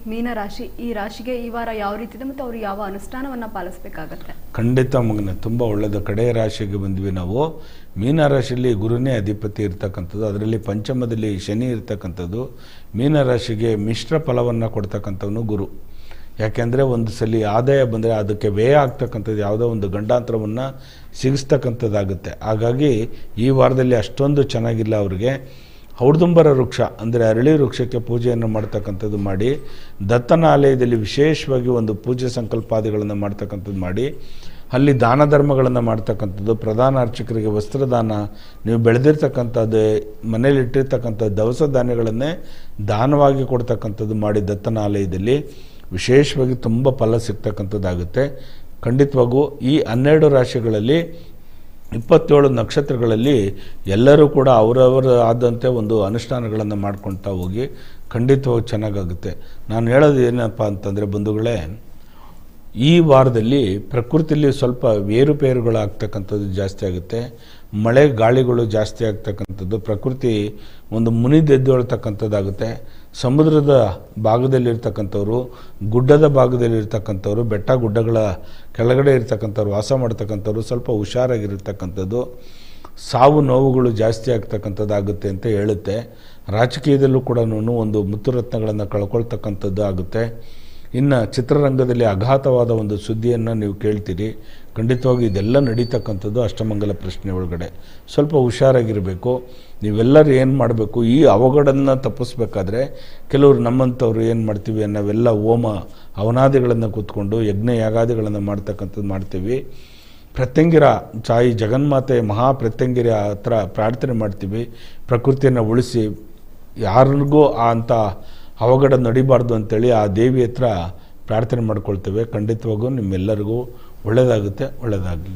ಮೀನರಾಶಿ, ಈ ರಾಶಿಗೆ ಈ ವಾರ ಯಾವ ರೀತಿ ಇದೆ ಮತ್ತು ಅವರು ಯಾವ ಅನುಷ್ಠಾನವನ್ನು ಪಾಲಿಸಬೇಕಾಗತ್ತೆ? ಖಂಡಿತ ಮಗನೇ, ತುಂಬ ಒಳ್ಳೆಯದು. ಕಡೆಯ ರಾಶಿಗೆ ಬಂದ್ವಿ ನಾವು. ಮೀನರಾಶಿಯಲ್ಲಿ ಗುರುನೇ ಅಧಿಪತಿ ಇರ್ತಕ್ಕಂಥದ್ದು, ಅದರಲ್ಲಿ ಪಂಚಮದಲ್ಲಿ ಶನಿ ಇರ್ತಕ್ಕಂಥದ್ದು. ಮೀನರಾಶಿಗೆ ಮಿಶ್ರ ಫಲವನ್ನು ಕೊಡ್ತಕ್ಕಂಥವನು ಗುರು. ಯಾಕೆಂದರೆ ಒಂದು ಸಲ ಆದಾಯ ಬಂದರೆ ಅದಕ್ಕೆ ವ್ಯಯ ಆಗ್ತಕ್ಕಂಥದ್ದು ಯಾವುದೋ ಒಂದು ಗಂಡಾಂತರವನ್ನು ಸಿಗಿಸ್ತಕ್ಕಂಥದ್ದಾಗುತ್ತೆ. ಹಾಗಾಗಿ ಈ ವಾರದಲ್ಲಿ ಅಷ್ಟೊಂದು ಚೆನ್ನಾಗಿಲ್ಲ ಅವರಿಗೆ. ಔಡುಂಬರ ವೃಕ್ಷ ಅಂದರೆ ಅರಳಿ ವೃಕ್ಷಕ್ಕೆ ಪೂಜೆಯನ್ನು ಮಾಡ್ತಕ್ಕಂಥದ್ದು ಮಾಡಿ, ದತ್ತನ ಆಲಯದಲ್ಲಿ ವಿಶೇಷವಾಗಿ ಒಂದು ಪೂಜೆ ಸಂಕಲ್ಪಾದಿಗಳನ್ನು ಮಾಡ್ತಕ್ಕಂಥದ್ದು ಮಾಡಿ, ಅಲ್ಲಿ ದಾನ ಧರ್ಮಗಳನ್ನು ಮಾಡ್ತಕ್ಕಂಥದ್ದು, ಪ್ರಧಾನ ಅರ್ಚಕರಿಗೆ ವಸ್ತ್ರದಾನ, ನೀವು ಬೆಳೆದಿರ್ತಕ್ಕಂಥದ್ದು ಮನೇಲಿ ಇಟ್ಟಿರ್ತಕ್ಕಂಥ ದವಸ ಧಾನ್ಯಗಳನ್ನೇ ದಾನವಾಗಿ ಕೊಡ್ತಕ್ಕಂಥದ್ದು ಮಾಡಿ ದತ್ತನ ಆಲಯದಲ್ಲಿ ವಿಶೇಷವಾಗಿ ತುಂಬ ಫಲ ಸಿಗ್ತಕ್ಕಂಥದ್ದಾಗುತ್ತೆ. ಖಂಡಿತವಾಗೂ ಈ 12 ರಾಶಿಗಳಲ್ಲಿ 27 ನಕ್ಷತ್ರಗಳಲ್ಲಿ ಎಲ್ಲರೂ ಕೂಡ ಅವರವರ ಆದಂತೆ ಒಂದು ಅನುಷ್ಠಾನಗಳನ್ನು ಮಾಡ್ಕೊಳ್ತಾ ಹೋಗಿ ಖಂಡಿತವಾಗಿ ಚೆನ್ನಾಗಾಗುತ್ತೆ. ನಾನು ಹೇಳೋದು ಏನಪ್ಪ ಅಂತಂದರೆ ಬಂಧುಗಳೇ, ಈ ವಾರದಲ್ಲಿ ಪ್ರಕೃತಿಯಲ್ಲಿ ಸ್ವಲ್ಪ ಏರುಪೇರುಗಳಾಗ್ತಕ್ಕಂಥದ್ದು ಜಾಸ್ತಿ ಆಗುತ್ತೆ. ಮಳೆ ಗಾಳಿಗಳು ಜಾಸ್ತಿ ಆಗ್ತಕ್ಕಂಥದ್ದು, ಪ್ರಕೃತಿ ಒಂದು ಮುನಿದೆದ್ದೇಳ್ತಕ್ಕಂಥದ್ದಾಗುತ್ತೆ. ಸಮುದ್ರದ ಭಾಗದಲ್ಲಿರ್ತಕ್ಕಂಥವ್ರು, ಗುಡ್ಡದ ಭಾಗದಲ್ಲಿರ್ತಕ್ಕಂಥವ್ರು, ಬೆಟ್ಟ ಗುಡ್ಡಗಳ ಕೆಳಗಡೆ ಇರ್ತಕ್ಕಂಥವ್ರು, ವಾಸ ಮಾಡ್ತಕ್ಕಂಥವ್ರು ಸ್ವಲ್ಪ ಹುಷಾರಾಗಿರ್ತಕ್ಕಂಥದ್ದು. ಸಾವು ನೋವುಗಳು ಜಾಸ್ತಿ ಆಗ್ತಕ್ಕಂಥದ್ದಾಗುತ್ತೆ ಅಂತ ಹೇಳುತ್ತೆ. ರಾಜಕೀಯದಲ್ಲೂ ಕೂಡ ಒಂದು ಮುತ್ತುರತ್ನಗಳನ್ನು ಕಳ್ಕೊಳ್ತಕ್ಕಂಥದ್ದು ಆಗುತ್ತೆ. ಇನ್ನು ಚಿತ್ರರಂಗದಲ್ಲಿ ಅಘಾತವಾದ ಒಂದು ಸುದ್ದಿಯನ್ನು ನೀವು ಕೇಳ್ತೀರಿ. ಖಂಡಿತವಾಗಿ ಇದೆಲ್ಲ ನಡೀತಕ್ಕಂಥದ್ದು ಅಷ್ಟಮಂಗಲ ಪ್ರಶ್ನೆ ಒಳಗಡೆ. ಸ್ವಲ್ಪ ಹುಷಾರಾಗಿರಬೇಕು. ನೀವೆಲ್ಲರೂ ಏನು ಮಾಡಬೇಕು, ಈ ಅವಘಡನ್ನು ತಪ್ಪಿಸ್ಬೇಕಾದ್ರೆ ಕೆಲವರು ನಮ್ಮಂಥವ್ರು ಏನು ಮಾಡ್ತೀವಿ, ನಾವೆಲ್ಲ ಹೋಮ ಹವನಾದಿಗಳನ್ನು ಕೂತ್ಕೊಂಡು ಯಜ್ಞ ಯಾಗಾದಿಗಳನ್ನು ಮಾಡ್ತಕ್ಕಂಥದ್ದು ಮಾಡ್ತೀವಿ. ಪ್ರತ್ಯಂಗಿರ ತಾಯಿ ಜಗನ್ಮಾತೆ ಮಹಾಪ್ರತ್ಯಂಗಿರ ಹತ್ರ ಪ್ರಾರ್ಥನೆ ಮಾಡ್ತೀವಿ, ಪ್ರಕೃತಿಯನ್ನು ಉಳಿಸಿ, ಯಾರಿಗೂ ಅಂಥ ಅವಘಡ ನಡಿಬಾರ್ದು ಅಂತೇಳಿ ಆ ದೇವಿ ಹತ್ರ ಪ್ರಾರ್ಥನೆ ಮಾಡ್ಕೊಳ್ತೇವೆ. ಖಂಡಿತವಾಗೂ ನಿಮ್ಮೆಲ್ಲರಿಗೂ ಒಳ್ಳೆಯದಾಗುತ್ತೆ. ಒಳ್ಳೆಯದಾಗಲಿ.